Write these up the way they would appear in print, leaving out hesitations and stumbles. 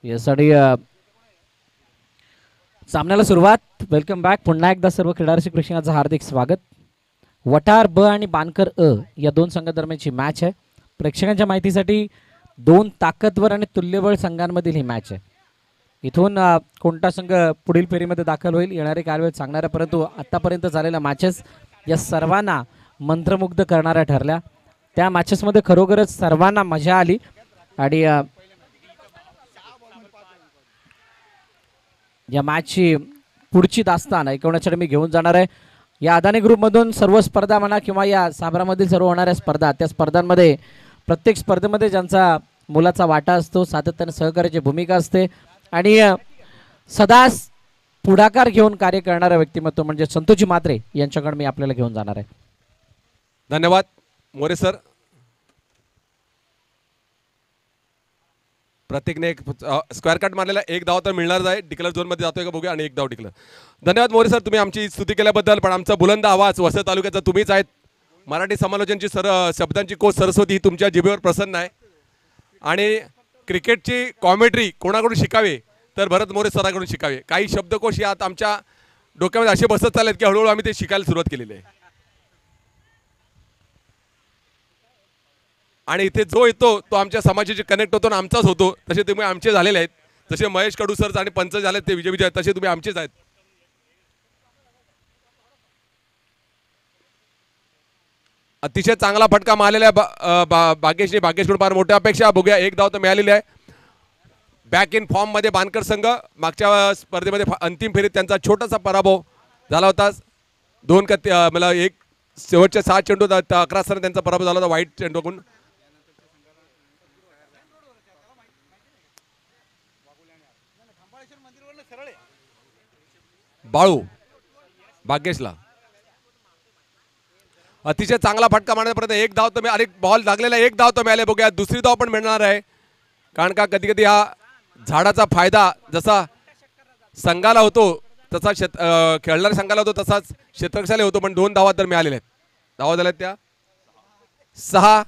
Yes आणि सामन्याला सुरुवात. Welcome back. पुन्हा एकदा सर्व क्रीडारसिक प्रेक्षकांचं हार्दिक स्वागत. वटार ब आणि बानकर अ या दोन संघादरम्यानची मॅच आहे. प्रेक्षकांच्या माहितीसाठी दोन ताकदवर आणि तुल्यबळ संघांमधील ही मॅच आहे. इथून कोणता संघ पुढील फेरीमध्ये दाखल होईल येणारे कालवेळ सांगणार आहे, परंतु आतापर्यंत झालेल्या मॅचेस या सर्वांना मंत्रमुग्ध करणाऱ्या ठरल्या. त्या मॅचेसमध्ये खरोखरच सर्वांना मजा आली आणि या मॅचची पुढची दास्तान ऐकवण्यासाठी मी घेऊन जाणार आहे. या अदानी ग्रुपमधून सर्व स्पर्धा म्हणा किंवा या साबरामधील सर्व होणाऱ्या स्पर्धा, त्या स्पर्धांमध्ये प्रत्येक स्पर्धेमध्ये ज्यांचा मुलाचा वाटा असतो, सातत्याने सहकार्याची भूमिका असते आणि सदा पुढाकार घेऊन कार्य करणारा व्यक्तिमत्व म्हणजे संतोषजी म्हात्रे यांच्याकडे मी आपल्याला घेऊन जाणार आहे. धन्यवाद मोरे सर. प्रत्येकने एक स्क्वेअर कट मारलेला, एक धाव तर मिळणारच आहे. डिक्लेअर झोनमध्ये जातोय का बघूया आणि एक धाव डिक्लेअर. धन्यवाद मोरे सर, तुम्ही आमची स्तुती केल्याबद्दल. पण आमचा बुलंद आवाज वसई तालुक्याचा तुम्हीच आहेत. मराठी समालोचनची शब्दांची कोच सरस्वती ही तुमच्या जिभेवर प्रसन्न आहे. आणि क्रिकेटची कॉमेंट्री कोणाकडून शिकावे तर भरत मोरे सराकडून शिकावे. काही शब्दकोश यात आमच्या डोक्यामध्ये असे बसत चाललेत की हळूहळू आम्ही ते शिकायला सुरुवात केलेली आहे. आणि इथे जो येतो तो आमच्या समाजाशी कनेक्ट होतो आणि आमचाच होतो. तसे तुम्ही आमचे झालेले आहेत. जसे महेश कडू सर आणि पंच झाले ते विजय आहेत, तसे तुम्ही आमचेच आहेत. अतिशय चांगला फटका मारलेला भाग्येशकडून फार मोठ्या अपेक्षा. बघूया, एक धाव तर मिळालेली आहे. बॅक इन फॉर्म मध्ये बानकर संघ. मागच्या स्पर्धेमध्ये अंतिम फेरीत त्यांचा छोटासा पराभव झाला होता. मला एक शेवटच्या 7 चेंडू 11 रन त्यांचा पराभव झाला होता वाईट चेंडूकडून. बाळू भाग्येशला अतिशय चांगला फटका मारण्यापर्यंत एक धाव तर अरे बॉल लागलेला, एक धाव तर मिळाले. बघूया दुसरी धाव पण मिळणार आहे. कारण का कधी कधी हा झाडाचा फायदा जसा संघाला होतो तसा खेळणाऱ्या संघाला होतो तसाच क्षेत्ररक्षकाला होतो. पण 2 धावा तर मिळालेल्या आहेत. धावा झाल्यात त्या 6.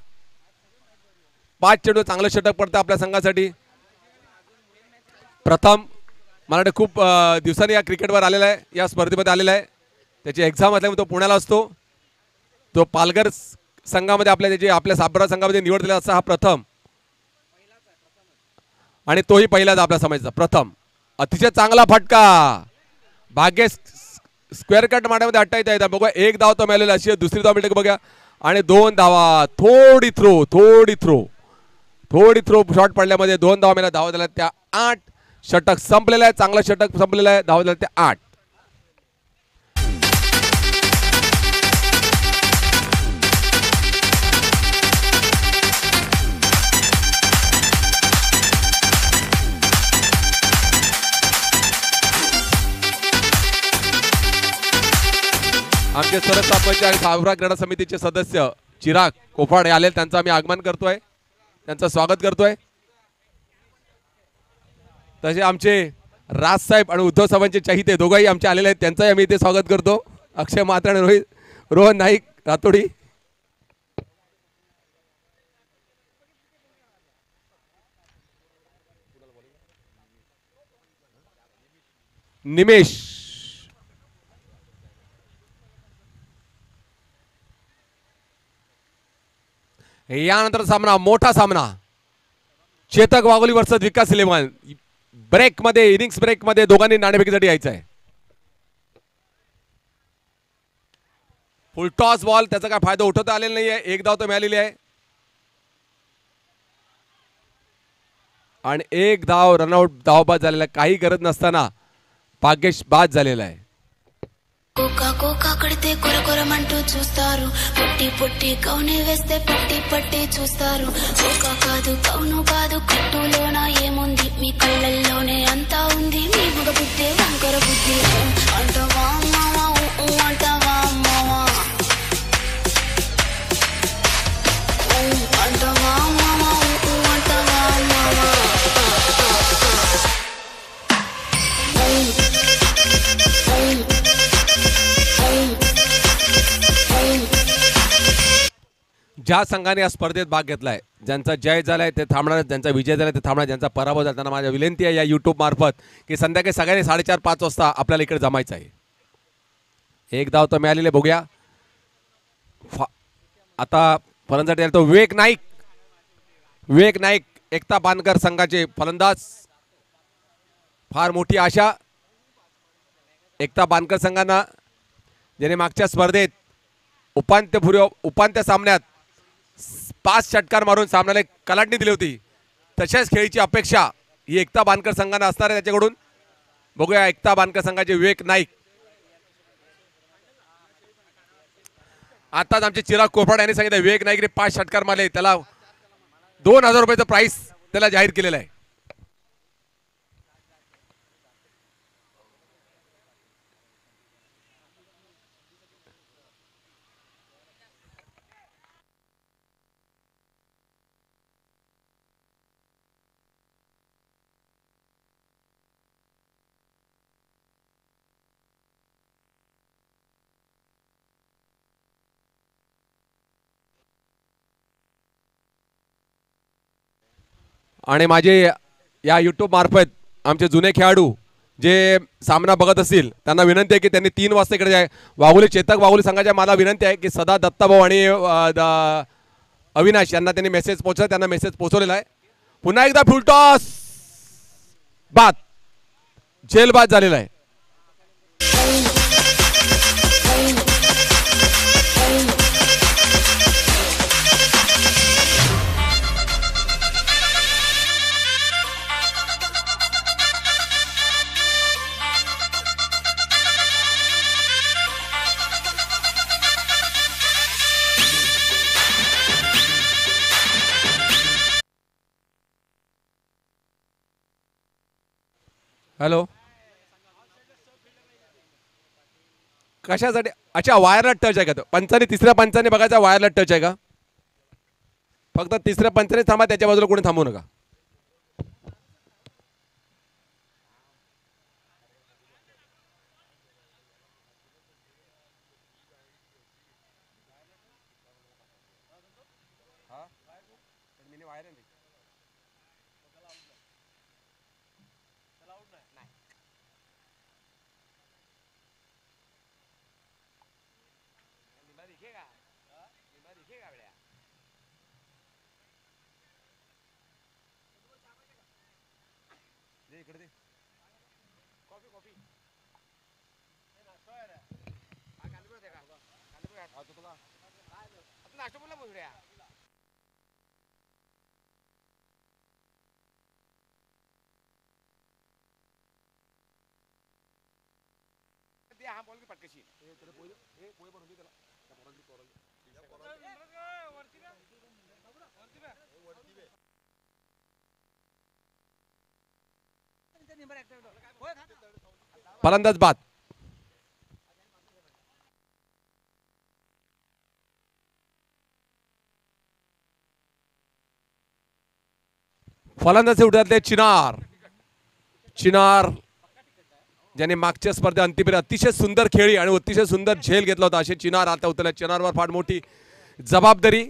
5 चेंडू चांगलं षटक पडतं आपल्या संघासाठी. प्रथम मला वाटतं खूप दिवसांनी या क्रिकेटवर आलेला आहे, या स्पर्धेमध्ये आलेला आहे. त्याची एक्झाम असल्यामुळे तो पुण्याला असतो. तो पालघर संघामध्ये आपल्या साबरा संघामध्ये निवडलेला असा हा प्रथम, आणि तोही पहिलाच आपल्या समाजाचा प्रथम. अतिशय चांगला फटका. भाग्य स्क्वेअर कट मारण्यामध्ये अट्टा येतात. बघा, एक धाव तो मिळालेला, अशी दुसरी धाव मिळते बघा. आणि 2 धावा. थोडी थ्रो शॉट पडल्यामध्ये 2 धावा मिळाल्या. धावा झाल्या त्या 8. षटक संपलेला आहे. चांगला षटक संपलेला आहे. धावा झाल्या त्या 8. आमचे सरस सरपंच आणि सावरा क्रीडा समितीचे सदस्य चिराग कोफाडे आले, त्यांचं आम्ही आगमन करतोय, त्यांचं स्वागत करतोय. तसे आमचे राजसाहेब आणि उद्धव साहेबांचे चाहिते दोघंही आमचे आलेले आहेत, त्यांचंही आम्ही इथे स्वागत करतो. अक्षय म्हात्रे आणि रोहन नाईक रातोडी. निमेश यानंतर सामना, मोठा सामना, चेतक वाघोली वर्सेस विकास इलेव्हन. ब्रेक मध्ये, इनिंग्स ब्रेक मध्ये दोघांनी नाणेफेकीसाठी यायचं आहे. फुल टॉस बॉल, त्याचा काय फायदा उठवता आलेला नाहीये. एक धाव तर मिळालेली आहे आणि एक धाव रनआउट, धाव बाद झालेला. काही गरज नसताना भाग्येश बाद झालेला आहे. కోకా కోకా కడితే కొర కొరమంటూ చూస్తారు, పొట్టి పొట్టి కౌని వేస్తే పట్టి పట్టి చూస్తారు. కోకా కాదు కౌను కాదు, కట్టులోన ఏముంది, మీ కళ్ళల్లోనే అంతా ఉంది. మీ మగ బుద్ధి వంకర బుద్ధి. అంటవా మావా అంటవా మావా, అంటవా మావా అంటవా మావా. ज्या संघाने या स्पर्धेत भाग घेतलाय, ज्यांचा जय झालाय ते थांबणार, ज्यांचा विजय झालाय ते थांबणार, ज्यांचा पराभव झाला त्यांना माझ्या विनंती आहे या YouTube मार्फत की संध्याकाळी सगळ्यांनी 4:30-5 वाजता आपल्याला इकडे जमायचं आहे. एक धाव तर मिळालेले बघूया. आता फलंदाजी तो विवेक नाईक. विवेक नाईक एकता बांधकर संघाचे फलंदाज. फार मोठी आशा एकता बांधकर संघांना, ज्याने मागच्या स्पर्धेत उपांत्य सामन्यात 5 षटकार मारून सामन्याला एक कलाटणी दिली होती, तशाच खेळीची अपेक्षा ही एकता बांधकर संघांना असणार आहे त्याच्याकडून. बघूया एकता बांधकर संघाचे विवेक नाईक. आताच आमचे चिराग कोफाड यांनी सांगितलं विवेक नाईकने 5 षटकार मारले, त्याला 2000 रुपयाचं प्राइस त्याला जाहीर केलेलं आहे. आणि माझे या YouTube मार्फत आमचे जुने खेळाडू जे सामना बघत असतील त्यांना विनंती आहे की त्यांनी 3 वाजता इकडे जाय. वाघोली चेतक वाघोली संघाच्या मला विनंती आहे की सदा दत्ताभाऊ आणि अविनाश यांना त्यांनी मेसेज पोहोचला, त्यांना मेसेज पोहोचवलेला आहे. पुन्हा एकदा फुलटॉस बाद, झेल बाद झालेला आहे. हॅलो, कशासाठी? अच्छा, वायरला टच आहे का तो? पंचाने तिसऱ्या पंचाने बघायचा वायरला टच आहे का? फक्त तिसऱ्या पंचाने थांबा, त्याच्या बाजूला कोणी थांबू नका. फलंदाज बाद. फलंदाज उठतात चिनार. चिनार ज्याने मागच्या स्पर्धेत अंतिम अतिशय सुंदर खेळी आणि अतिशय सुंदर झेल घेतला होता, असे चिनार आता उतरले. चिनारवर फार मोठी जबाबदारी.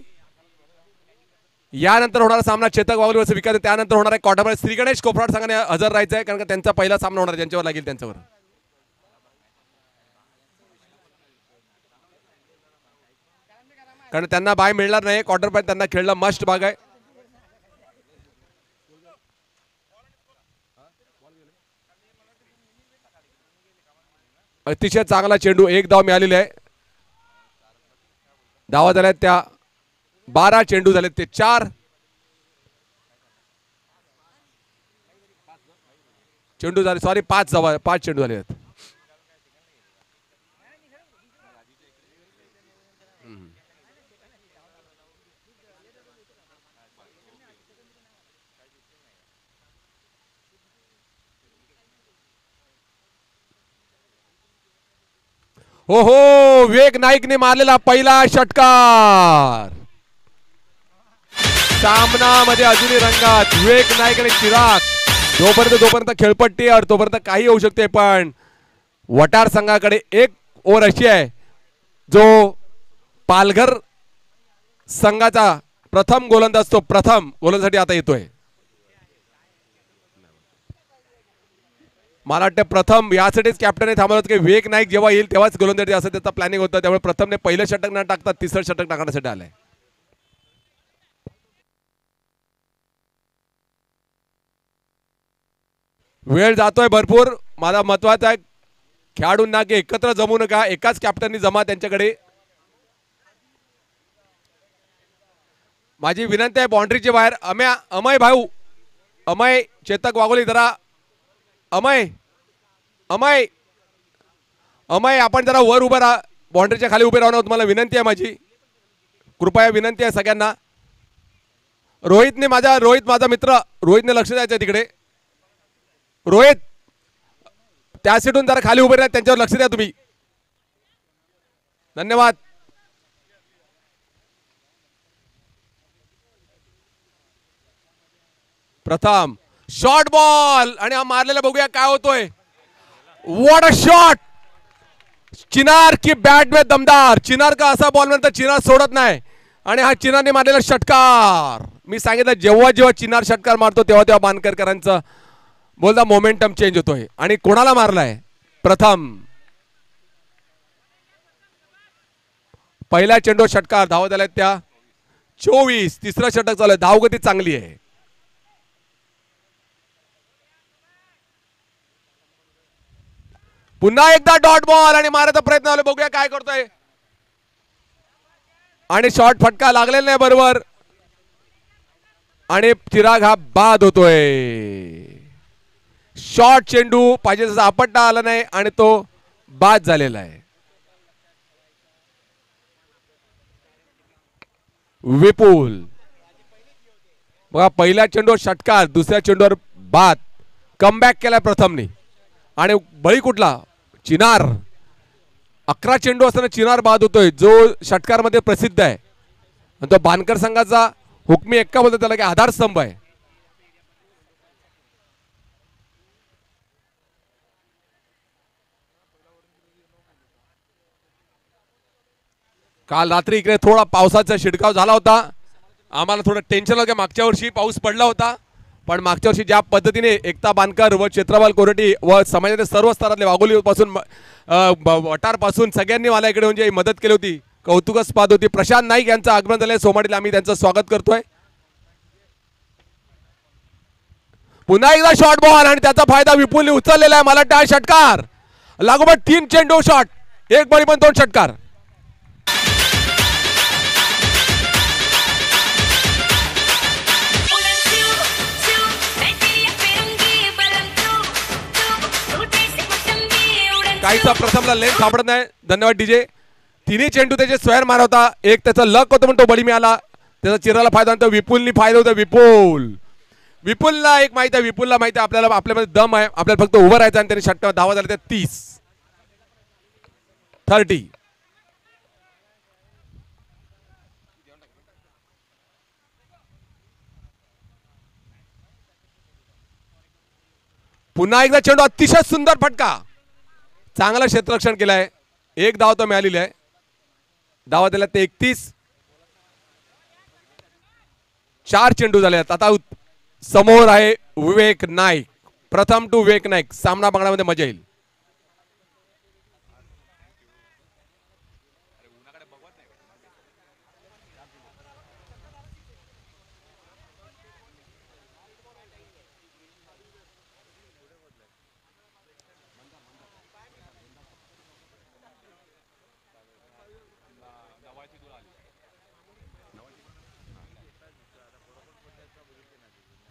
यानंतर होणारा सामना चेतक वाघोली वर्ष विकास, त्यानंतर होणार आहे क्वार्टर श्री गणेश कोफराड संघाने हजर राहायचं आहे, कारण का त्यांचा पहिला सामना होणार, ज्यांच्यावर लागेल त्यांच्यावर. कारण त्यांना बाय मिळणार नाही, क्वार्टर फायनल त्यांना खेळला मस्ट भाग आहे. अतिशय चांगला चेंडू, 1 धाव मिळालेली आहे. धावा झाल्या त्या 12 चेंडू झाले ते 4 चेंडू झाले, सॉरी 5 चेंडू झाले आहेत. हो हो, विवेक नाईकने मारलेला पहिला षटकार. सामनामध्ये अजूनही रंगात विवेक नाईक आणि चिराग. जोपर्यंत खेळपट्टी आहे तोपर्यंत काही होऊ शकते, पण वटार संघाकडे 1 ओव्हर अशी आहे जो पालघर संघाचा प्रथम गोलंदाज तो प्रथम गोलंदाजीसाठी आता येतोय. मला वाटतं प्रथम यासाठीच कॅप्टनने थांबवलं की विवेक नाईक जेव्हा येईल तेव्हाच गोलंदाजी असं त्याचा प्लॅनिंग होतं. त्यामुळे प्रथमने पहिलं षटक न टाकता तिसरं षटक टाकण्यासाठी आलंय. वेळ जातोय भरपूर. मला महत्वाचं आहे खेळाडूंना की एकत्र जमू नका. एकाच कॅप्टननी जमा त्यांच्याकडे. माझी विनंती आहे बाउंड्रीच्या बाहेर अमय भाऊ अमय चेतक वाघोली जरा अमय अमय अमय आपण जरा वर उभं राहा. बाउंड्रीच्या खाली उभे राहणं तुम्हाला विनंती आहे माझी. कृपया विनंती आहे सगळ्यांना. रोहित माझा मित्र रोहितने लक्ष द्यायचं तिकडे. रोहित त्या सीटून जरा खाली उभे राहा. त्यांच्यावर लक्ष द्या तुम्ही. धन्यवाद. प्रथम शॉर्ट बॉल आणि हा मारलेला बघूया काय होतोय. What a shot. चिनार की बॅट में दमदार. चिनार का असा बॉल नंतर चिनार सोडत नाही आणि हा चिनारने मारलेला षटकार. मी सांगितलं जेव्हा जेव्हा चिनार षटकार मारतो तेव्हा तेव्हा बानकरकरांचं बोलता मोमेंटम चेंज होतोय. आणि कोणाला मारलाय. प्रथम पहिल्या चेंडू षटकार. धावा झाल्या त्या 24. तिसरं षटक चालू आहे. धावगती चांगली आहे. पुन्हा एकदा डॉट बॉल आणि मारायचा प्रयत्न झाला. बघूया काय करतोय. आणि शॉर्ट फटका लागलेला नाही बरोबर. आणि चिराग हा बाद होतोय. शॉर्ट चेंडू पाहिजे तसा आपटता आला नाही आणि तो बाद झालेला आहे. विपुल बघा पहिल्या चेंडूवर षटकार दुसऱ्या चेंडूवर बाद. कमबॅक केलाय प्रथमने. आणि बळी कुठला. चिनार. 11 चेंडू असताना चिनार बाद होतोय जो षटकार मध्ये प्रसिद्ध आहे. आणि तो बानकर संघाचा हुकमी एक्का बोलतो त्याला की आधारस्तंभ आहे. काल रात्री इकडे थोडा पावसाचा शिडकाव झाला होता. आम्हाला थोडं टेन्शन होतं. मागच्या वर्षी पाऊस पडला होता पण मागच्या वर्षी ज्या पद्धतीने एकता बानकर व क्षेत्रपाल कोरटी व समाजाच्या सर्व स्तरातले वाघोलीपासून वटारपासून सगळ्यांनी मला इकडे म्हणजे मदत केली होती. कौतुकास्पद होती. प्रशांत नाईक यांचं आगमन झालंय सोमाटीला. आम्ही त्यांचं स्वागत करतोय. पुन्हा एकदा शॉर्ट बॉल आणि त्याचा फायदा विपुलने उचललेला आहे. मला टाळ षटकार लागोपाठ 3 चेंडू शॉट. एक बळी पण 2 षटकार. काहीचा प्रथमला लेन सापडत नाही. धन्यवाद डीजे. तिन्ही चेंडू त्याचे स्वयर मारा होता. एक त्याचा लक होता पण तो बळी मिळाला. त्याचा चिराला फायदा होता. विपुलनी फायदा होता. विपुलला एक माहिती आहे. विपुलला माहिती आहे आपल्याला आपल्यामध्ये दम आहे. आपल्याला फक्त उभं राहायचं आणि त्याने षटकार धावा झाल्या त्या 30. पुन्हा एकदा चेंडू अतिशय सुंदर फटका. चांगलं क्षेत्ररक्षण केलंय. एक धाव तर मिळालेली आहे. धावा दिल्या ते 31. 4 चेंडू झाले. आता समोर आहे विवेक नाईक. प्रथम टू विवेक नाईक. सामना बघण्यामध्ये मजा येईल.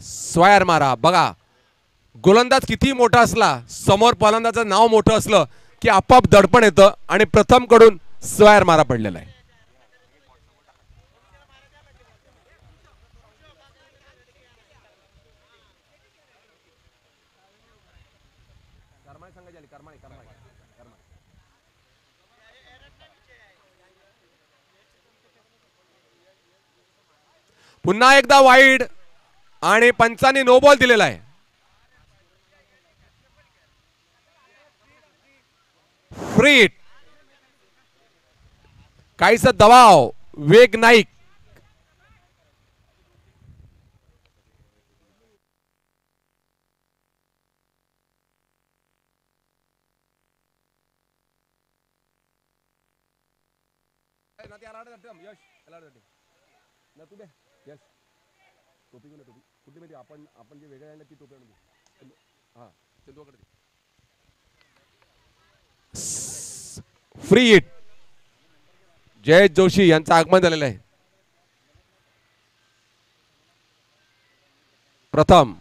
स्वयर मारा. बघा गोलंदाज किती मोठा असला समोर फलंदाजाचं नाव मोठं असलं की आपोआप दडपण येतं. आणि प्रथम कडून स्वयर मारा पडलेला आहे. पुन्हा एकदा वाईड आणि पंचांनी नो बॉल दिलेला आहे. फ्रीट काहीसा दबाव. वेग नाईक फ्री हिट जयेश जोशी यांचं आगमन झालेलं आहे. प्रथम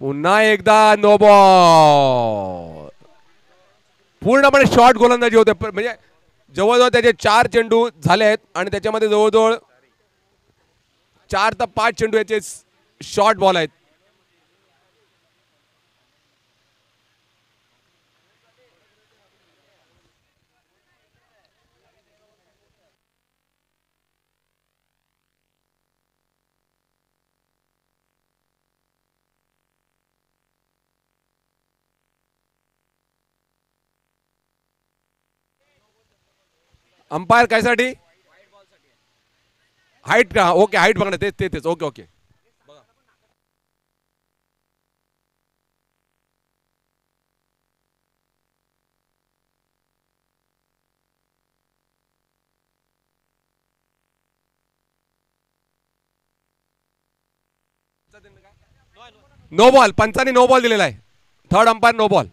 पुन्हा एकदा नो बॉल. पूर्णपणे शॉर्ट गोलंदाजी होते, म्हणजे जवळजवळ त्याचे 4 चेंडू झाले आहेत आणि त्याच्यामध्ये जवळजवळ 4 ते 5 चेंडू याचे शॉर्ट बॉल आहेत. अंपायर कायसाठी हाईट का? ओके हाईट बघणार तेच ओके ओके. No ball. पंचाने नो बॉल दिलेला आहे. Third umpire no ball.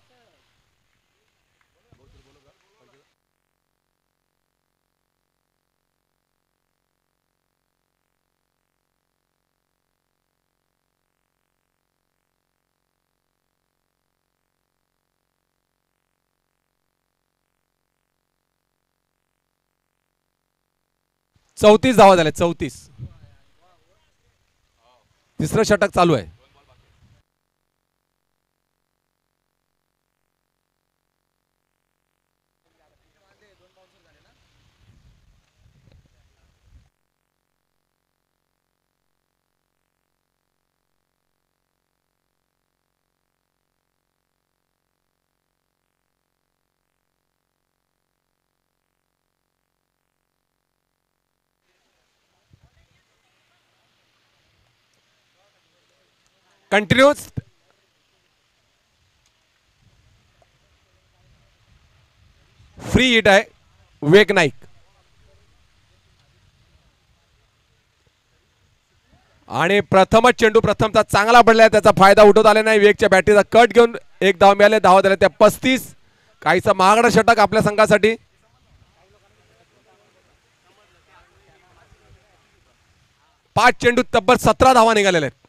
चौतीस धावा झाल्या. 34. तिसरं षटक चालू आहे. कंटिन्यूज. फ्री हिट आहे विवेक नाईक. आणि प्रथमच चेंडू प्रथमचा चांगला पडलाय, त्याचा फायदा उठवता आला नाही. विवेकच्या बॅटरीचा कट घेऊन एक धाव मिळाले. धावा झाल्या त्या 35. काहीसा महागडा षटक आपल्या संघासाठी. 5 चेंडू तब्बल 17 धावा निघालेल्या आहेत.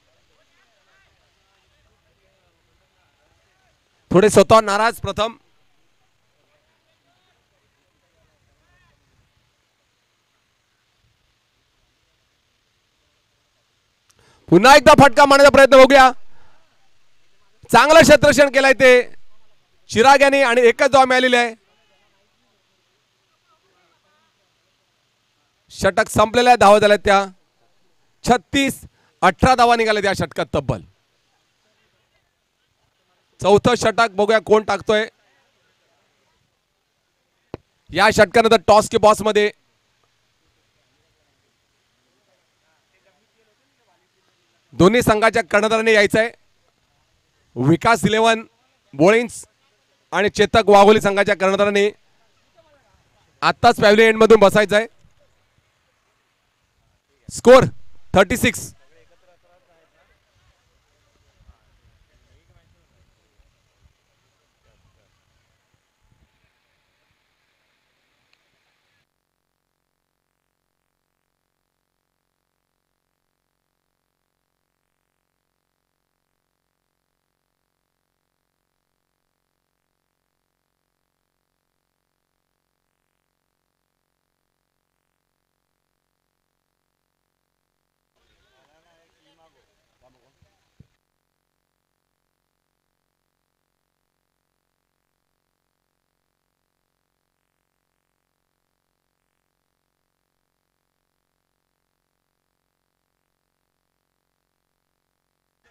थोडे स्वतः नाराज प्रथम. पुन्हा एकदा फटका मारण्याचा प्रयत्न बघूया. चांगलं क्षेत्ररक्षण केलंय ते चिराग यांनी आणि एकच धाव मिळालेली आहे. षटक संपलेल्या आहे. धावा झाल्या त्या 36. 18 धावा निघाल्या त्या षटकात तब्बल. चौथं षटक बघूया कोण टाकतोय. या षटकानंतर टॉस के बॉस मध्ये दोन्ही संघाच्या कर्णधारांनी यायचंय. विकास 11 बोळिन्स आणि चेतक वाघोली संघाच्या कर्णधारांनी आत्ताच पॅव्हलियन मधून बसायचंय. स्कोर 36.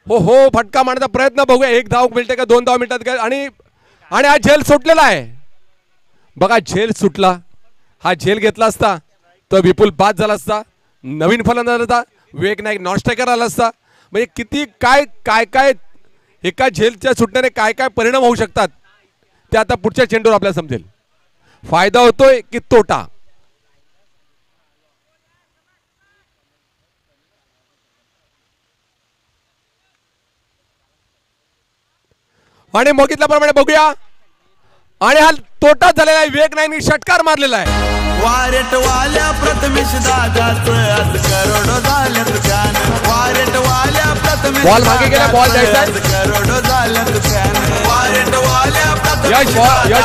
हो फटका मारण्याचा प्रयत्न बघूया. 1 धाव मिळते का 2 धाव मिळतात का? आणि हा झेल सुटलेला आहे बघा. झेल सुटला. हा झेल घेतला असता तर विपुल बाद झाला असता. नवीन फलंदाज होता विवेक नाईक नॉन स्ट्रायकर आला असता. म्हणजे किती काय काय काय एका झेलच्या सुटण्याने काय काय परिणाम होऊ शकतात ते आता पुढच्या चेंडूवर आपल्याला समजेल. फायदा होतोय की तोटा. आणि बघितल्याप्रमाणे बघूया आणि हा तोटा झालेला आहे. वेग नाही षटकार मारलेला आहे. वारेट वाल्या प्रथमेश दादाचं आज करोडो झाल्यात फॅन. वारेट वाल्या प्रथमेश बॉल मागे गेला. बॉल द्यायचा आहे. करोडो झाल्यात फॅन. वारेट वाल्या यश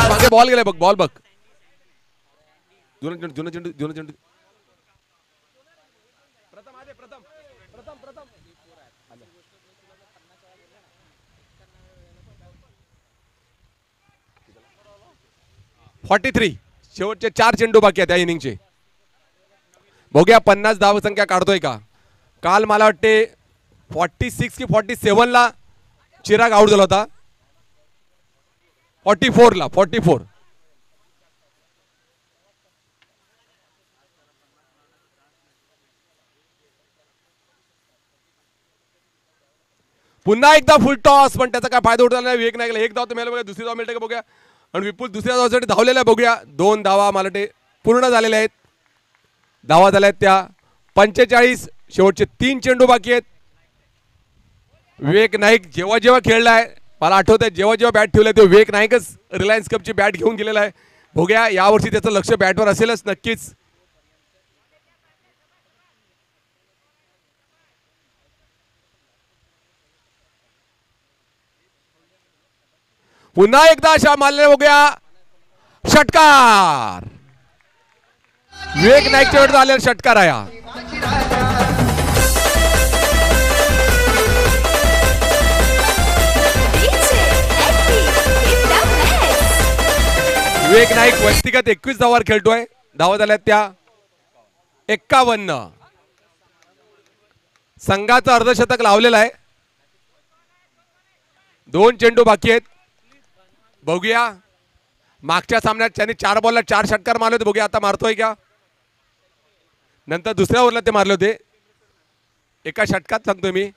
मागे बॉल गेलाय. बघ बॉल बघ. जुना चेंडू 43. शेवटचे 4 चेंडू बाकी आहेत त्या इनिंगचे. बघूया 50 धावसंख्या काढतोय का. काल मला वाटते 46 की 47 ला चिराग आउट झाला होता. 44 ला 44. पुन्हा एकदा फुल टॉस पण त्याचा काय फायदा उठला नाही. वेग नाही गेला. एक धाव तर मिळाला बघा. दुसरी धाव मिळते का बघूया. आणि विपुल दुसऱ्या धावासाठी धावलेला आहे. बघूया 2 धावा मला वाटते पूर्ण झालेल्या आहेत. धावा झाल्या आहेत त्या 45. शेवटचे 3 चेंडू बाकी आहेत. विवेक नाईक जेव्हा जेव्हा खेळलाय मला आठवत आहे जेव्हा जेव्हा बॅट ठेवलाय तेव्हा विवेक नाईकच रिलायन्स कपची बॅट घेऊन गेलेला आहे. बघूया यावर्षी त्याचं लक्ष बॅटवर असेलच नक्कीच. पुन्हा एकदा अशा मारले. बघूया षटकार. विवेक नाईकच्या वेळेस आलेला षटकार आहे हा. विवेक नाईक व्यक्तिगत 21 धावावर खेळतोय. धावा झाल्यात त्या 51. संघाचं अर्धशतक लावलेलं आहे. 2 चेंडू बाकी आहेत. बघूया मागच्या सामन्यात त्यांनी 4 बॉलला 4 षटकार मारले होते. बघूया आता मारतोय का. नंतर दुसऱ्या ओव्हरला ते मारले होते एका षटकात सांगतोय मी.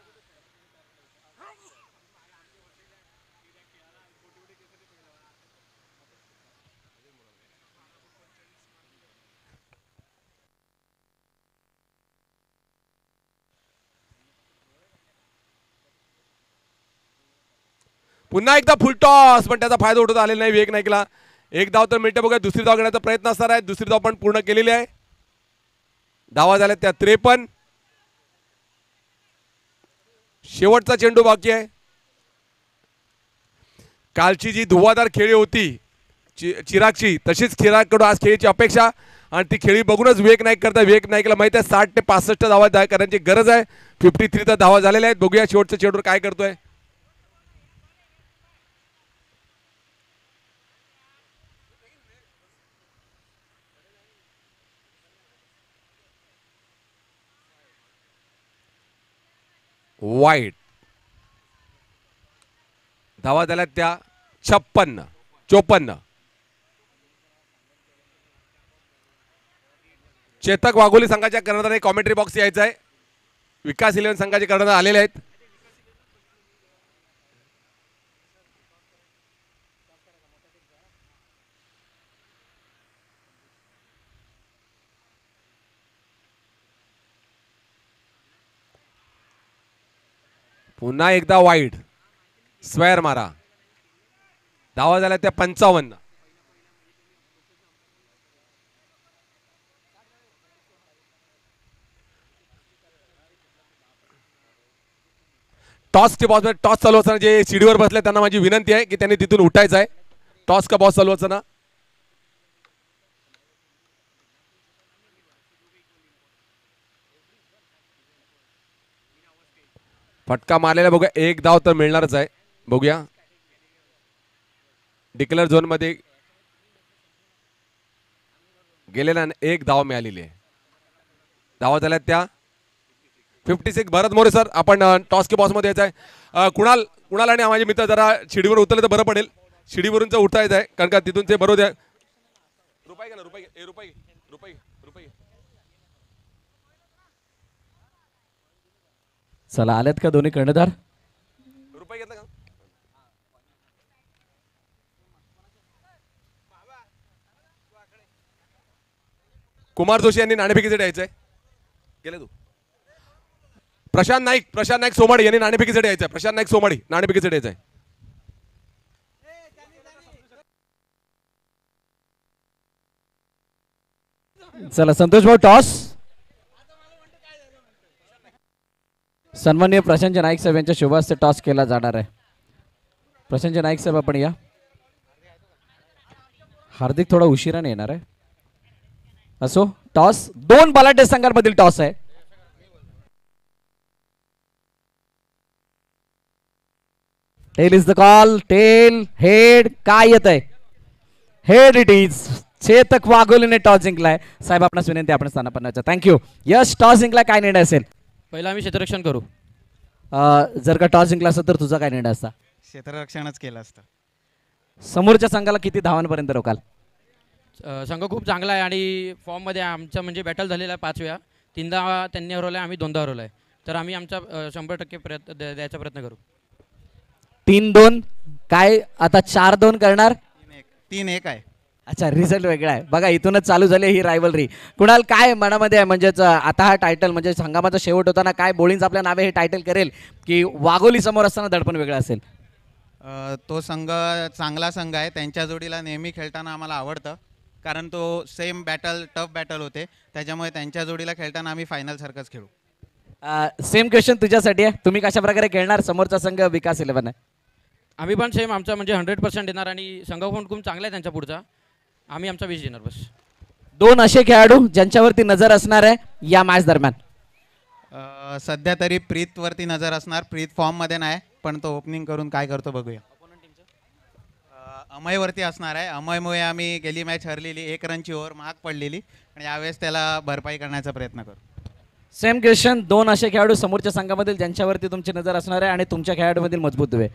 पुन्हा एकदा फुल टॉस पण त्याचा फायदा उठवता आलेला नाही. विवेक नाईकला. एक धाव तर मिळते. बघा दुसरी धाव घेण्याचा प्रयत्न असणार आहे. दुसरी धाव पण पूर्ण केलेली आहे. धावा झाल्या त्या 53. शेवटचा चेंडू बाकी आहे. कालची जी धुवाधार खेळी होती चिरागची तशीच चिरागकडून आज खेळीची अपेक्षा आणि ती खेळी बघूनच विवेक नाईक करता. विवेक नाईकला माहिती आहे 60 ते 65 धावा करण्याची गरज आहे. 53 तर धावा झालेल्या आहेत. बघूया शेवटच्या चेंडूवर काय करतोय. वाईट. धावा झाल्यात त्या 56 54. चेतक वाघोली संघाच्या कर्णधाराने कॉमेंट्री बॉक्स यायचा आहे. विकास 11 संघाचे कर्णधार आलेले आहेत. पुन्हा एकदा वाईड. स्क्वेअर मारा. धावा झाल्या त्या 55. टॉस के बॉस टॉस चालू असताना जे सीडीवर बसले त्यांना माझी विनंती आहे की त्यांनी तिथून उठायचं आहे. टॉस का बॉस चालू असताना. फटका मारलेला बघूया. एक धाव तर मिळणारच आहे. बघूया डिक्लेअर झोन मध्ये गेलेला एक धाव मिळालेली आहे. धावा झाल्या त्या 56. भरत मोरे सर आपण टॉस के बॉस मध्ये यायचं आहे. कुणाल आणि माझे मित्र जरा शिडीवर उतरले तर बरं पडेल. शिडीवरून उठता येत आहे कारण का तिथून ते बरोबर आहे. रुपये घे ना. रुपये. चला आलेत का दोन्ही कर्णधार. रुपये घेतला का. कुमार जोशी यांनी नाणेफेकीसाठी यायचंय. गेले तू. प्रशांत नाईक सोमाडी यांनी नाणेफेकीसाठी यायचंय. प्रशांत नाईक सोमाडी नाणेफेकीसाठी यायचंय. चला संतोष भाऊ टॉस. सन्माननीय प्रशांत नाईक साहेब यांच्या शुभ हस्ते टॉस केला जाणार आहे. प्रशांत नाईक साहेब आपण या. हार्दिक थोडा उशिराने येणार आहे. असो टॉस 2 बलाढ्य संघांमधील टॉस आहे. Tail is the call. Tail head काय येत आहे. Head it is. चेतक वाघोलीने टॉस जिंकलाय. साहेब आपणास विनंती आपण स्थानापन्नाचा. थँक्यू. यस टॉस जिंकला. काय निर्णय असेल. पहिला आम्ही क्षेत्ररक्षण करू. जर का टॉस जिंकला असता तर तुझा काय निर्णय असता. क्षेत्ररक्षणच केलं असतं. समोरच्या संघाला किती धावांपर्यंत रोकाल. संघ खूप चांगला आहे आणि फॉर्ममध्ये आमचा म्हणजे बॅटल झालेला आहे 5 वेळा. 3दा त्यांनी हरवलं आहे, आम्ही 2दा हरवलं आहे. तर आम्ही आमचा 100% प्रयत्न द्यायचा प्रयत्न करू. 3-2 काय आता 4-2 करणार. 3-1 आहे. अच्छा रिझल्ट वेगळा आहे बघा. इथूनच चालू झाली ही रायवलरी. कुणाल काय मनामध्ये आहे म्हणजेच आता हा टायटल म्हणजे संघामाचा शेवट होताना काय बोलिंग आपल्या नावे हे टायटल करेल की वाघोली समोर असताना दडपण वेगळं असेल. तो संघ चांगला संघ आहे. त्यांच्या जोडीला नेहमी खेळताना आम्हाला आवडतं कारण तो सेम बॅटल टफ बॅटल होते. त्याच्यामुळे त्यांच्या जोडीला खेळताना आम्ही फायनलसारखंच खेळू. सेम क्वेश्चन तुझ्यासाठी आहे. तुम्ही कशा प्रकारे खेळणार. समोरचा संघ विकास 11 आहे. आम्ही पण सेम आमचा म्हणजे 100% देणार आणि संघ पण खूप चांगला आहे त्यांच्या पुढचा. आम्ही आमचा 20 देणार बस. 2 असे खेळाडू ज्यांच्यावरती नजर असणार आहे या मॅच दरम्यान. सध्या तरी प्रीतवरती नजर असणार. प्रीत फॉर्ममध्ये नाही पण तो ओपनिंग करून काय करतो बघूया. अमयवरती असणार आहे. अमयमुळे आम्ही गेली मॅच हरलेली. 1 रनची ओव्हर महाग पडलेली आणि यावेळेस त्याला भरपाई करण्याचा प्रयत्न करू. Same question. 2 असे खेळाडू समोरच्या संघामधील ज्यांच्यावरती तुमची नजर असणार आहे आणि तुमच्या खेळाडूमधील मजबूत दुवे.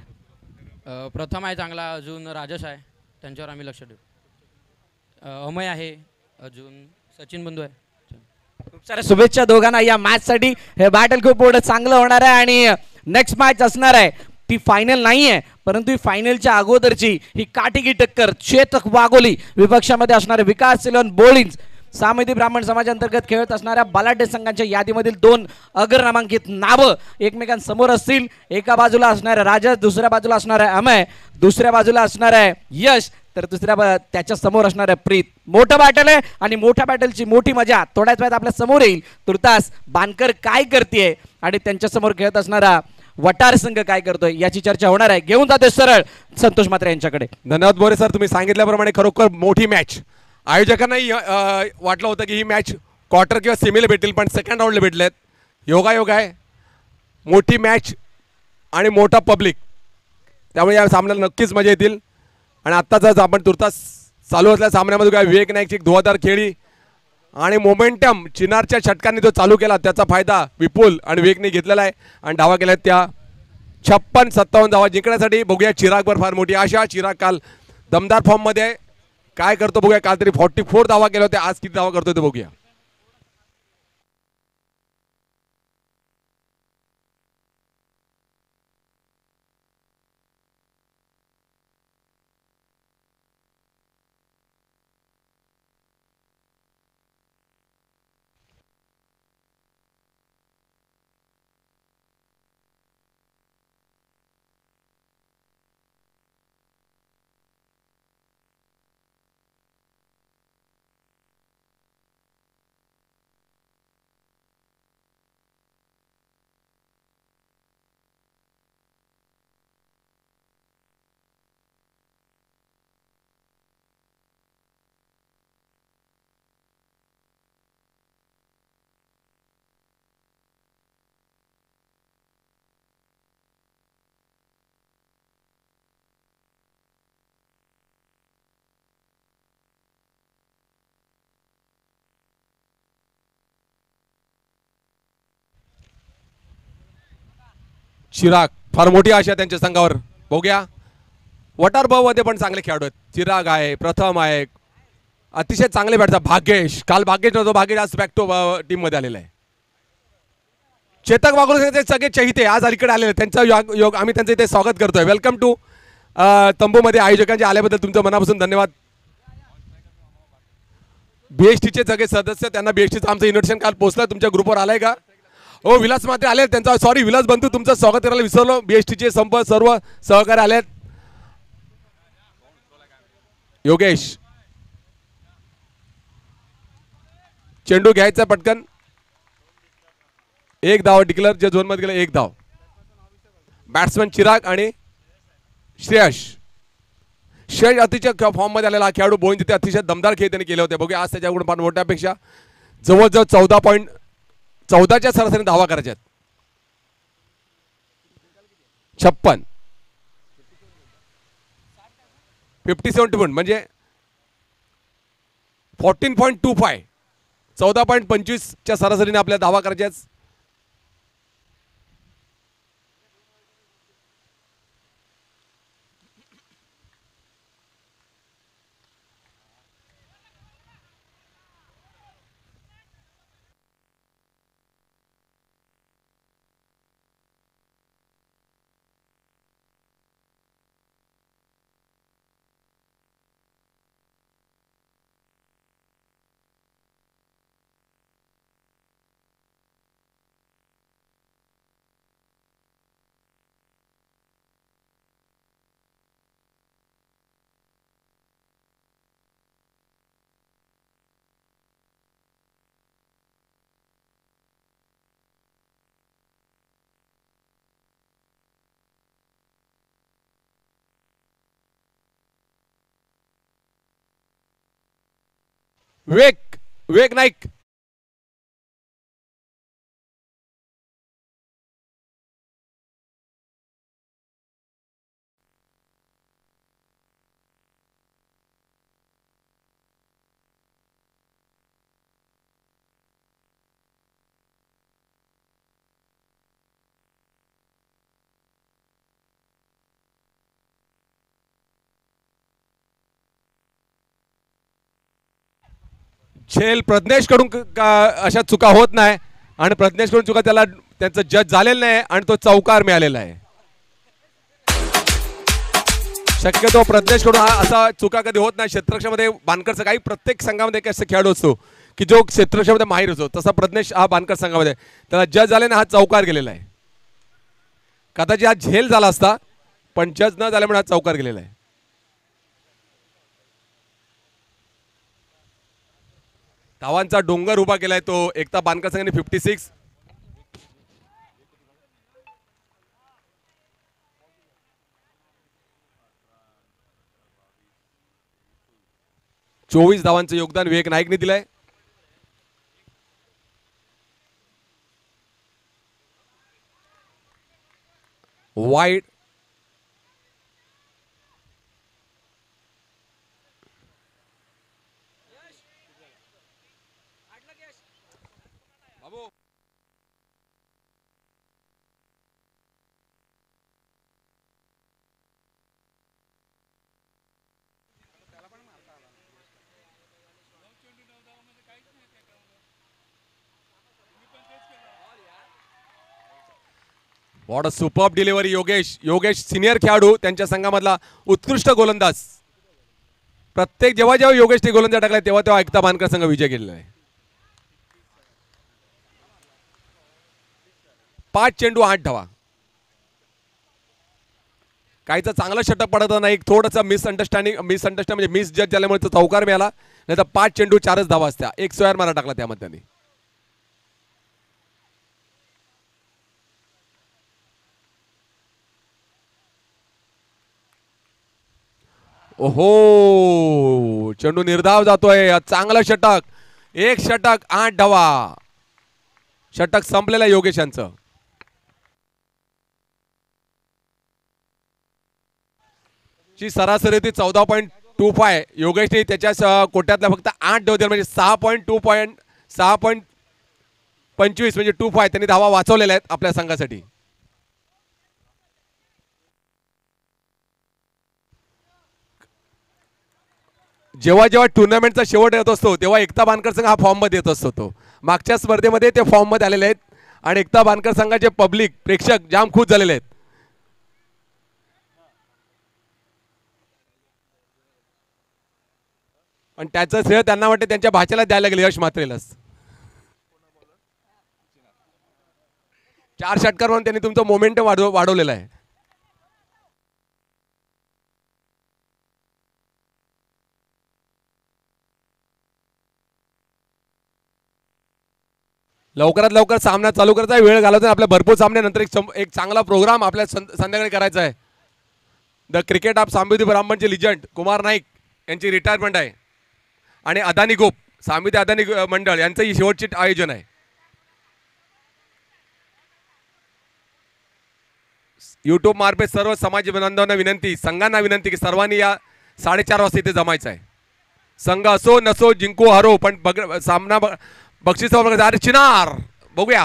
प्रथम आहे चांगला. अजून राजस आहे. त्यांच्यावर आम्ही लक्ष देऊ. अमय आहे. अजून सचिन बंधू आहे. खूप साऱ्या शुभेच्छा दोघांना या मॅचसाठी. हे बॅटल खूप पुढे चांगलं होणार आहे आणि नेक्स्ट मॅच असणार आहे ती फायनल नाही आहे परंतु ही फायनलच्या अगोदरची ही काटिकी टक्कर. चेतक वाघोली विपक्षामध्ये असणारे विकास 11 बोलिंग सामेदी ब्राह्मण समाजांतर्गत खेळत असणाऱ्या बलाढ्य संघांच्या यादीमधील 2 अग्रनामांकित नावं एकमेकांसमोर असतील. एका बाजूला असणाऱ्या राजस, दुसऱ्या बाजूला असणार आहे अमय, दुसऱ्या बाजूला असणार आहे यश, तर त्याच्या समोर असणार आहे प्रीत. मोठं बॅटल आहे आणि मोठ्या बॅटलची मोठी मजा थोड्याच वेळात आपल्या समोर येईल. तुर्तास बानकर काय करते आणि त्यांच्या समोर खेळत असणारा वटार संघ काय करतोय याची चर्चा होणार आहे. घेऊन जाते सरळ संतोष म्हात्रे यांच्याकडे. धन्यवाद मोरे सर. तुम्ही सांगितल्याप्रमाणे खरोखर मोठी मॅच. आयोजकांनाही वाटलं होतं की ही मॅच क्वार्टर किंवा सेमीला भेटेल पण सेकंड राऊंडला भेटलेत. योगायोग आहे. मोठी मॅच आणि मोठा पब्लिक त्यामुळे या सामन्याला नक्कीच मजा येतील. आणि आत्ताच आपण तुर्तास चालू असलेल्या सामन्यामध्ये काय विवेक नाईकची एक धुवाधार खेळी आणि मोमेंटम चिनारच्या षटकांनी जो चालू केला त्याचा फायदा विपुल आणि विवेकने घेतलेला आहे आणि धावा केल्या त्या 56-57 धावा जिंकण्यासाठी. बघूया चिरागवर फार मोठी आशा. चिराग काल दमदार फॉर्ममध्ये आहे. काय करतो बघूया. काल तरी 44 धावा केल्या होत्या. आज किती धावा करतोय ते बघूया. चिराग फार मोठी आशा त्यांच्या संघावर. बघूया. वटार मध्ये पण चांगले खेळाडू आहेत. चिराग आहे, प्रथम आहे, अतिशय चांगले बॅटचा भाग्येश. काल भाग्येश नव्हतो. भाग्येश आज बॅक टू टीम मध्ये आलेला आहे. चेतक वाघोलीचे सगळे चहिते आज अलीकडे आलेले त्यांचा योग आम्ही त्यांचं इथे स्वागत करतोय. वेलकम टू तंबूमध्ये आयोजकांचे आल्याबद्दल तुमचं मनापासून धन्यवाद. BHTचे सगळे सदस्य त्यांना BHTचं आमचं इन्व्हिटेशन काल पोहोचलं, तुमच्या ग्रुपवर आलंय का? हो विलास मात्रे आले, त्यांचा सॉरी विलास बंधू तुमचं स्वागत करायला विसरलो. BHTचे सर्व सहकारी आलेत. योगेश चेंडू घ्यायचा पटकन, एक धाव डिक्लेअर, जे झोन मध्ये गेले एक धाव. बॅट्समन चिराग आणि श्रेयश अतिशय फॉर्म मध्ये आलेला खेळाडू, बोईन तिथे अतिशय दमदार खेळ त्यांनी केले होते. बघूया आज त्याच्याकडून पण मोठ्यापेक्षा जवळजवळ 14च्या सरासरी धावा करायच्या आहेत. 56 57 म्हणजे 14.25 14.25च्या सरासरीने आपल्या धावा करायच्या. विवेक नाईक झेल प्रज्ञेश कडून अशा चुका होत नाही आणि प्रज्ञेश कडून चुका त्याला त्यांचं जज झालेलं नाही आणि तो चौकार मिळालेला आहे. शक्यतो प्रज्ञेश कडून असा चुका कधी होत नाही. क्षेत्ररक्षणामध्ये बानकरचं काही प्रत्येक संघामध्ये एक असं खेळाडू असतो की जो क्षेत्ररक्षणामध्ये माहीर असतो, तसा प्रज्ञेश हा बानकर संघामध्ये त्याला जज झाल्याने हा चौकार गेलेला आहे. कदाचित हा झेल झाला असता पण जज न झाल्यामुळे हा चौकार गेलेला आहे. धावांचा डोंगर उभा केलाय तो एकता बानकर संघाने 56. चोवीस धावांचं योगदान विवेक नाईकने दिलंय. Wide what a superb delivery. Yogesh senior खेळाडू, त्यांच्या संघामधला उत्कृष्ट गोलंदाज. प्रत्येक जेव्हा योगेशने गोलंदाज टाकलाय तेव्हा एकता बानकर संघ विजय केलेला आहे. 5 चेंडू 8 धावा. काहीचा चांगला षटक पडत नाही, एक थोडासा मिसअंडरस्टँडिंग म्हणजे मिस जज झाल्यामुळे तो चौकार मिळाला, नाही तर 5 चेंडू 4च धावा असत्या. एक स्क्वेअर मारा टाकला त्यामध्ये त्यांनी. ओहो चेंडू निर्धाव जातोय. चांगला षटक, एक षटक 8 धावा. षटक संपलेलं आहे योगेश यांचं. ची सरासरी होती 14.25. योगेशने त्याच्या कोट्यातल्या फक्त 8 धावा दिल्या, म्हणजे 6.25 म्हणजे 25 त्यांनी धावा वाचवलेल्या आहेत आपल्या संघासाठी. जेव्हा टुर्नामेंटचा शेवट येत असतो तेव्हा एकता बानकर संघ हा फॉर्म मध्ये येत असतो. तो मागच्या स्पर्धेमध्ये ते फॉर्म मध्ये आलेले आहेत आणि एकता बानकर संघाचे पब्लिक प्रेक्षक जाम खुश झालेले आहेत. आणि त्याचं श्रेय त्यांना वाटते त्यांच्या भाच्याला द्यायला गेले यश मात्रेलाच. 4 षटकार म्हणून त्यांनी तुमचं मोमेंट वाढवलेलं आहे. लवकरात लवकर सामना चालू करायचा आहे. वेळ घालवता आपल्या भरपूर सामन्यानंतर एक चांगला प्रोग्राम आपल्या संध्याकाळी करायचा आहे. द क्रिकेट ऑफ सांबिवली ब्राह्मणचे लिजंड कुमार नाईक यांची रिटायरमेंट आहे आणि अदानी ग्रुप सांबिवली अदानी मंडळ यांचं ही शेवटचे आयोजन आहे. यूट्यूब मार्फत सर्व समाज बांधवांना विनंती, संघांना विनंती की सर्वांनी या 4:30 वाजता इथे जमायचं आहे. संघ असो नसो जिंको हरो पण सामना बक्षीस अरे चिनार बघूया.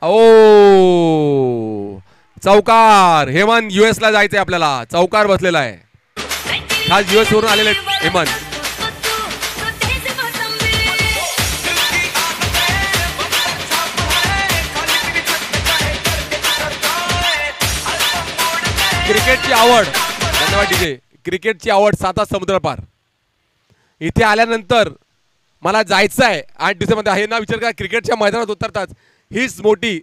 ओ चौकार हेमंत US ला जायचंय आपल्याला. चौकार बसलेला आहे. खास US वरून आलेले हेमंत. क्रिकेटची आवड धन्यवाद डीजे. क्रिकेटची आवड 7 समुद्र पार. इथे आल्यानंतर मला जायचं आहे 8 दिवसामध्ये हे ना विचार करा. क्रिकेटच्या मैदानात उतरतात हीच मोठी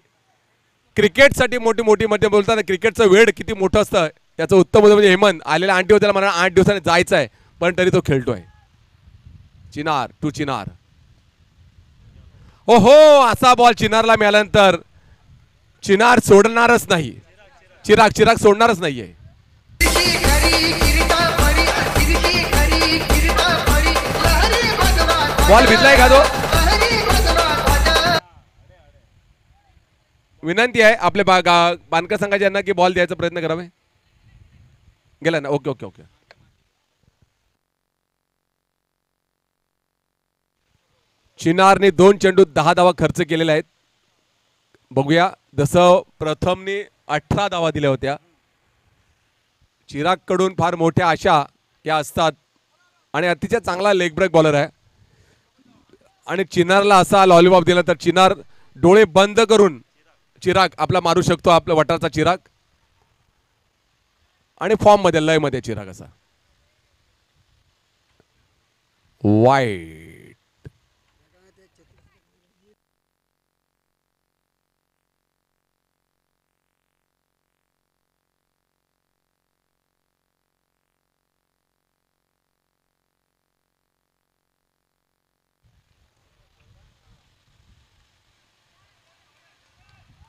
क्रिकेटसाठी मोठी मध्ये बोलताना क्रिकेटचं वेळ किती मोठं असतं याचं उत्तम म्हणजे हेमंत आलेल्या 8 दिवसाला मला 8 दिवसांनी जायचं आहे पण तरी तो खेळतोय. चिनार टू चिनार. हो असा बॉल चिनारला मिळाल्यानंतर चिनार सोडणारच नाही. चिराग सोडणारच नाहीये. बॉल भिजलाय का तो. विनंती आहे आपल्या बांधकर संघाच्या यांना की बॉल द्यायचा प्रयत्न करावे. गेला ना. ओके. चिनारने 2 चेंडूत 10 धावा खर्च केलेला आहेत. बघूया जसं प्रथमने 18 धावा दिल्या होत्या. चिराग कडून फार मोठ्या आशा या असतात आणि अतिशय चांगला लेग ब्रेक बॉलर आहे आणि चिनारला असा लॉलीपॉप दिला तर चिनार डोळे बंद करून चिराग आपला मारू शकतो. आपला वटारचा चिराग आणि फॉर्म मध्ये लय मध्ये चिराग असा. वाईट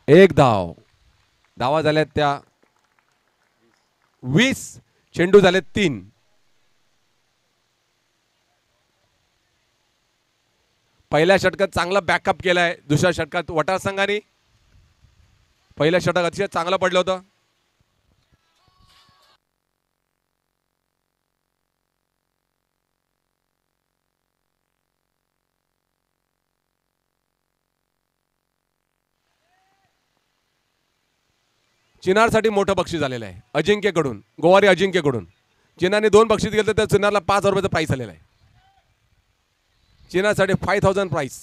एक धावा झाल्यात त्या 20 चेंडू झालेत 3. पहिल्या षटकात चांगला बॅकअप केलाय. दुसऱ्या षटकात वटार संघाने पहिल्या षटक अतिशय चांगलं पडलं होतं. चिनारसाठी मोठं बक्षीस झालेलं आहे अजिंक्यकडून. गोवारी अजिंक्यकडून चिनारने 2 बक्षीस घेतले तर चिनारला 5,000 रुपयाचं प्राइस आलेलं आहे. चिनारसाठी 5,000 प्राइस.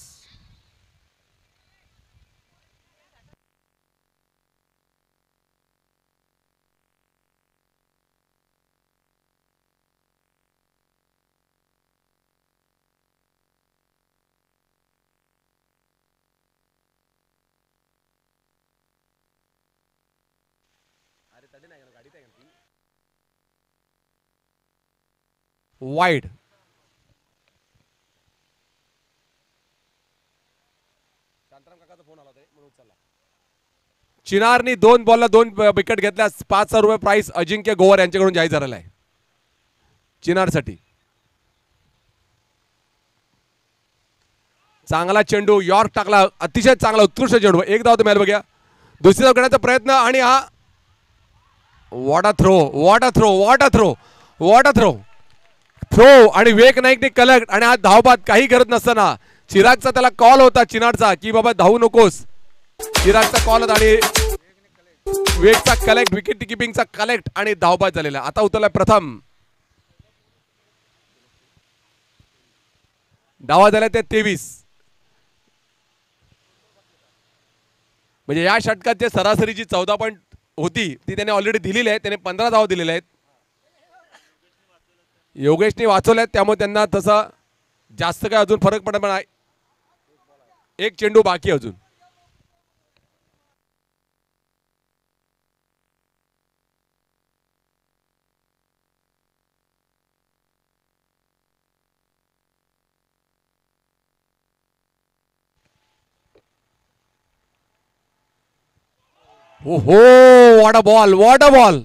वाईड चिनारनी 2 बॉलला 2 विकेट घेतल्यास 5,000 रुपये प्राइस अजिंक्य गोवर यांच्याकडून जाहीर झालेला आहे चिनारसाठी. चांगला चेंडू यॉर्क टाकला. अतिशय चांगला उत्कृष्ट चेंडू. 1 धाव मिळाला बघा. दुसरी धाव घेण्याचा प्रयत्न आणि हा वॉट अ थ्रो आणि विवेक नाईकने कलेक्ट आणि हा धावबाद काही करत नसताना चिरागचा त्याला कॉल होता चिनारचा की बाबा धावू नकोस. चिरागचा कॉल होता आणि विवेकचा कलेक्ट विकेट किपिंगचा कलेक्ट आणि धावबाद झालेला. आता उतरला प्रथम. धावा झाल्या त्या 23. म्हणजे या षटकात जे सरासरीची 14 पॉईंट होती ती त्याने ऑलरेडी दिलेली आहे. त्याने 15 धावा दिलेल्या आहेत. योगेशने वाचवल्यात त्यामुळे त्यांना तसा जास्त काय अजून फरक पडत नाही. एक चेंडू बाकी अजून. ओहो वॉट अ बॉल.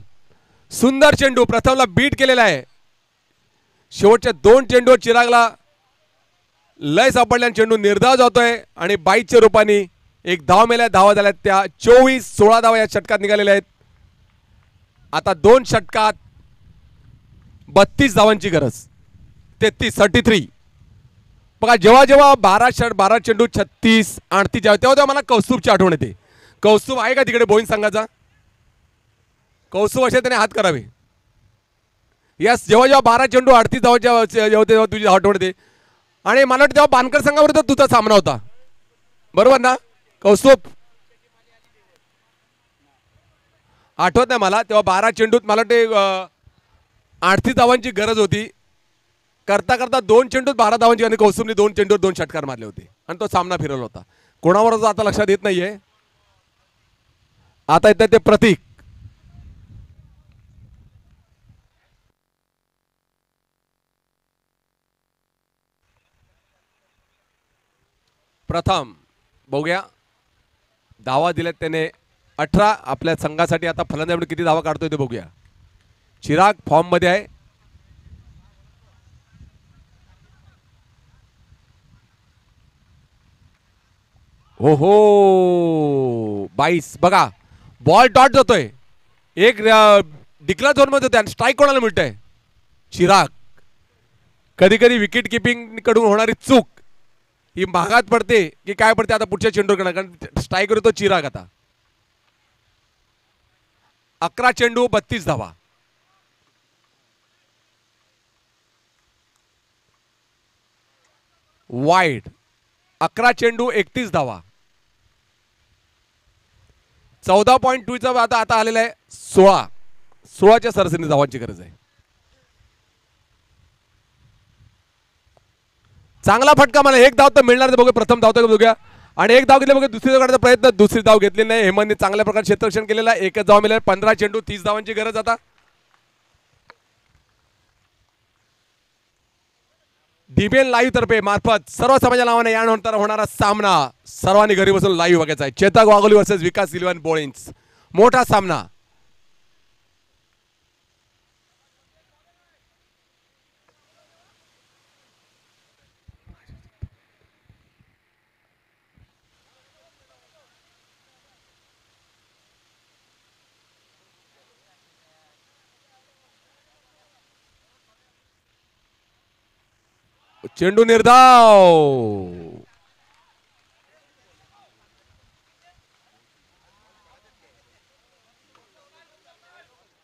सुंदर चेंडू प्रथमला बीट केलेला आहे. शेवटच्या 2 चेंडूवर चिरागला लय सापडल्या. चेंडू निर्धाव जातोय आणि 22च्या रूपाने एक धाव मेल्या. धावा झाल्या त्या 24-16 धावा या षटकात निघालेल्या आहेत. आता 2 षटकात 32 धावांची गरज. 33 बघा जेव्हा जेव्हा 12 चेंडू 36 38 तेव्हा मला कौस्तुभची आठवण येते. कौस्तुभ आहे का तिकडे बोईन संघाचा? कौस्तुभ असे त्याने हात करावे. यस जेव्हा जेव्हा 12 चेंडू 38 धावांच्या तेव्हा तुझी आठवण येते. आणि मला वाटतं तेव्हा बानकर संघाविरुद्ध तुझा सामना होता बरोबर ना कौस्तुभ? आठवत नाही मला. तेव्हा 12 चेंडूत मला वाटते 38 धावांची गरज होती. करता करता 2 चेंडूत 12 धावांची आणि कौस्तुभने 2 चेंडूवर 2 षटकार मारले होते आणि तो सामना फिरवला होता. कोणावर आता लक्षात येत नाहीये. आता येतात ते प्रतीक. प्रथम बघूया धावा दिल्यात त्याने 18. आपल्या संघासाठी आता फलंदाज किती धावा काढतोय ते बघूया. चिराग फॉर्म मध्ये आहे. हो हो 22 बघा बॉल डॉट जातोय. एक डिक्लेअर झोन मध्ये होते आणि स्ट्राईक कोणाला मिळतंय? चिराग. कधी कधी विकेट किपिंग कडून होणारी चूक ही महागात पडते की काय पडते आता पुढच्या चेंडूवर करणार. कारण स्ट्राईक करतो चिराग. आता 11 चेंडू 32 धावा. वाईड 11 चेंडू 31 धावा. 14.2 आता आता आलेला आहे 16च्या सरासरी धावांची गरज आहे. चांगला फटका मला. एक धाव तर मिळणार बघूया. प्रथम धाव तर बघूया आणि एक धाव घेतली बघा. दुसरी धाव काढण्याचा प्रयत्न. दुसरी धाव घेतली नाही. हेमंतने चांगल्या प्रकारे क्षेत्ररक्षण केलेलं आहे. एकच धाव मिळाली. 15 चेंडू 30 धावांची गरज. आता डीबीएन लाईव्ह तर्फे मार्फत सर्व समाजा नावाने यानंतर होणारा सामना सर्वांनी घरी बसून लाईव्ह बघायचा आहे. चेतक वाघोली वर्सेस विकास सिल्वन बोळिन्स. मोठा सामना. चेंडू निर्धाव.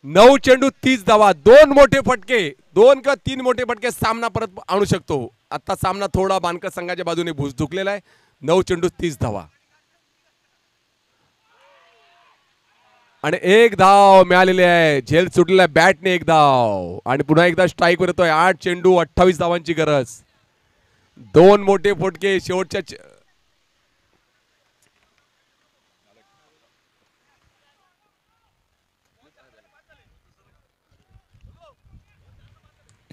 नऊ चेंडू 30 धावा. 2 मोठे फटके 2 किंवा 3 मोठे फटके सामना परत आणू शकतो. आता सामना थोडा बानकर संघाच्या बाजूने भूस झुकलेला आहे. 9 चेंडू 30 धावा आणि एक धाव मिळालेली आहे. झेल सुटलेला बॅटने एक धाव आणि पुन्हा एकदा स्ट्राईक वर येतोय. 8 चेंडू 28 धावांची गरज. 2 मोठे फटके शेवटच्या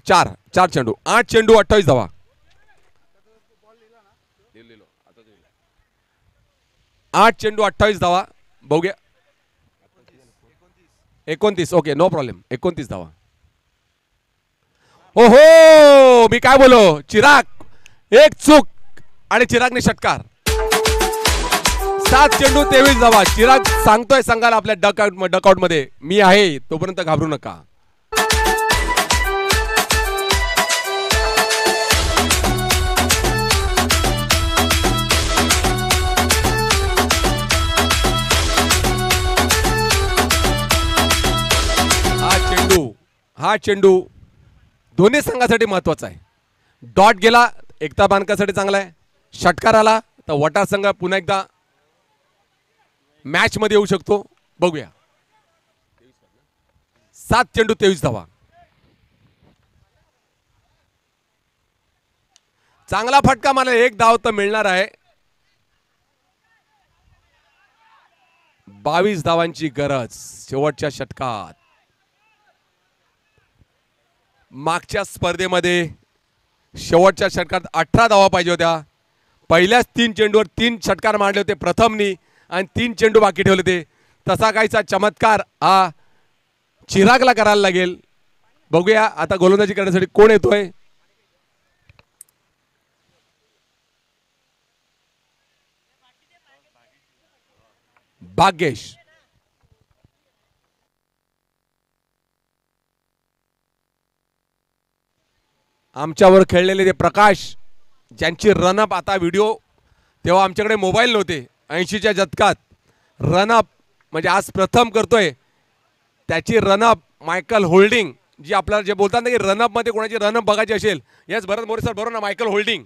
4 चेंडू 8 चेंडू 28 धावा. 8 चेंडू 28 धावा. बघूया 29. Okay no problem. 29 धावा. ओहो मी काय बोलो. चिराग एक चूक आणि चिरागने षटकार. 7 चेंडू 23 धावा. चिराग सांगतोय संघाला आपल्या डकआउट मध्ये मी आहे तोपर्यंत घाबरू नका. हा चेंडू दोन्ही संघासाठी महत्वाचा आहे. डॉट गेला एकता बानकासाठी चांगला आहे. षटकार आला तर वटार संघ पुन्हा एकदा मॅच मध्ये येऊ शकतो. बघूया 7 चेंडू 23 धावा. चांगला फटका मला 1 धाव तर मिळणार आहे. 22 धावांची गरज शेवटच्या षटकात. मागच्या स्पर्धेमध्ये शेवटच्या षटकात 18 धावा पाहिजे होत्या. पहिल्याच 3 चेंडूवर 3 षटकार मारले होते प्रथमनी आणि 3 चेंडू बाकी ठेवले होते. तसा काहीचा चमत्कार हा चिरागला करायला लागेल. बघूया आता गोलंदाजी करण्यासाठी कोण येतोय. भाग्येश. आमच्यावर खेळलेले ते प्रकाश ज्यांची रनअप आता व्हिडिओ तेव्हा आमच्याकडे मोबाईल नव्हते. 80च्या दशकात रनअप म्हणजे आज प्रथम करतोय त्याची रनअप मायकल होल्डिंग जी आपल्याला जे बोलतात ना की रनअप मध्ये कोणाची रनअप बघायची असेल. यस भरत मोरे सर बरोबर ना. Michael holding.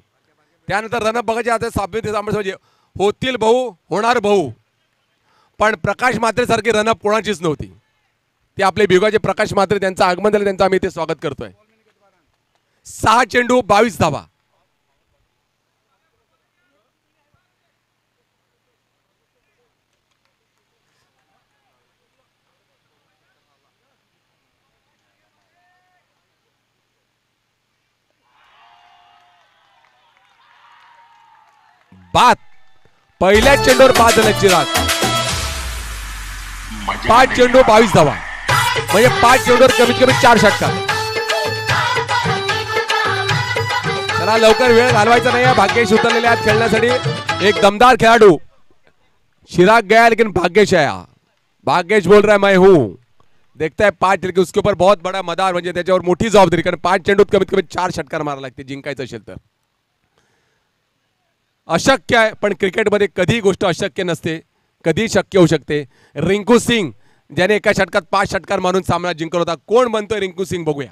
त्यानंतर रनअप बघायचे आता साबीत म्हणजे होतील भाऊ होणार भाऊ. पण प्रकाश म्हात्रे सारखी रनअप कोणाचीच नव्हती. ते आपले भिवगाचे प्रकाश म्हात्रे त्यांचं आगमन झालं त्यांचं आम्ही इथे स्वागत करतोय. 6 चेंडू 22 धावा. बाद. पहिल्या चेंडूवर बाद झाला चिराग. 5 चेंडू 22 धावा म्हणजे 5 चेंडूवर कमीत कमी 4 षटकार. चला लवकर वेळ घालवायचा नाही. भाग्येश उतरलेले आहेत खेळण्यासाठी. एक दमदार खिलाडू. चिराग गया लेकिन भाग्येश आया. भाग्येश बोल रहा है मैं हूं. देखता है 5 लेकिन उसके ऊपर बहुत बड़ा मदार म्हणजे त्याच्यावर मोठी जबाबदारी. कारण 5 चेंडूत कमीत कमी 4 षटकार मारायला लागते जिंकायचं असेल तर. अशक्य आहे पण क्रिकेटमध्ये कधी गोष्ट अशक्य नसते. कधी शक्य होऊ शकते. रिंकू सिंग ज्याने एका षटकात 5 षटकार मारून सामना जिंकला होता. कोण बनतोय रिंकू सिंग बघूया.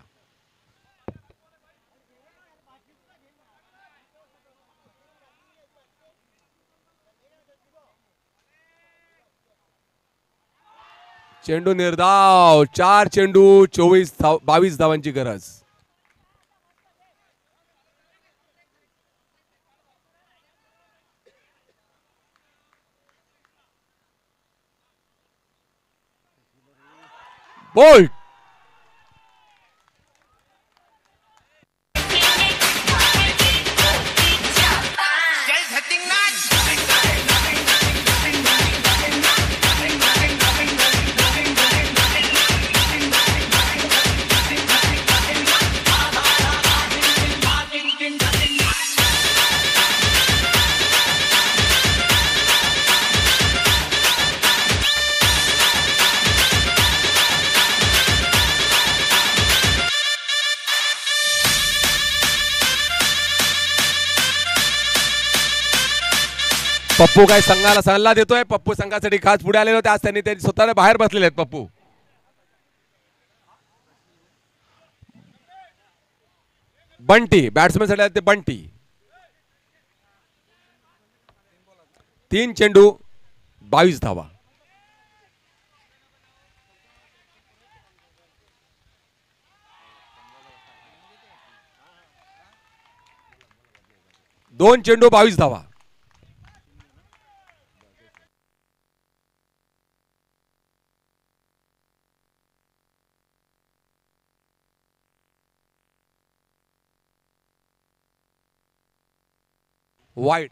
चेंडू निर्धाव. 4 चेंडू 22 धावांची गरज. बोल्ट. पप्पू काय संघाला सल्ला देतोय. पप्पू संघासाठी खास पुढे आलेले होते. आज त्यांनी स्वतःला बाहेर बसलेले आहेत पप्पू. बंटी बॅट्समॅन साठी ते बंटी. 3 चेंडू 22 धावा. दोन चेंडू 22 धावा. वाईड.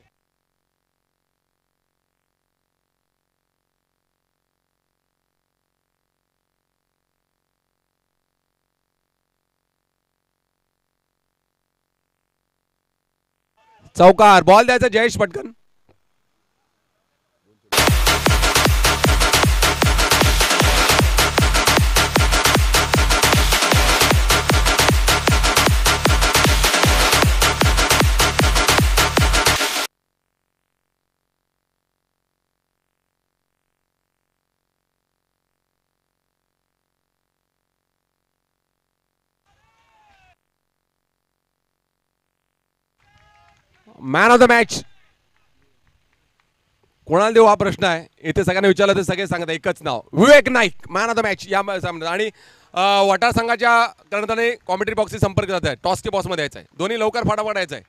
चौकार. बॉल द्यायचा जयेश पटकन. मॅन ऑफ द मॅच कोणाला देऊ हा प्रश्न आहे. इथे सगळ्यांना विचारलं तर सगळे सांगतात एकच नाव Vivek Naik man of the match या सामन्यात. आणि वटार संघाच्या कर्णधाराने कॉमेंट्री बॉक्सशी संपर्क करत आहे. टॉस के बॉक्समध्ये यायचा आहे. दोन्ही लवकर फटाफट यायचं आहे.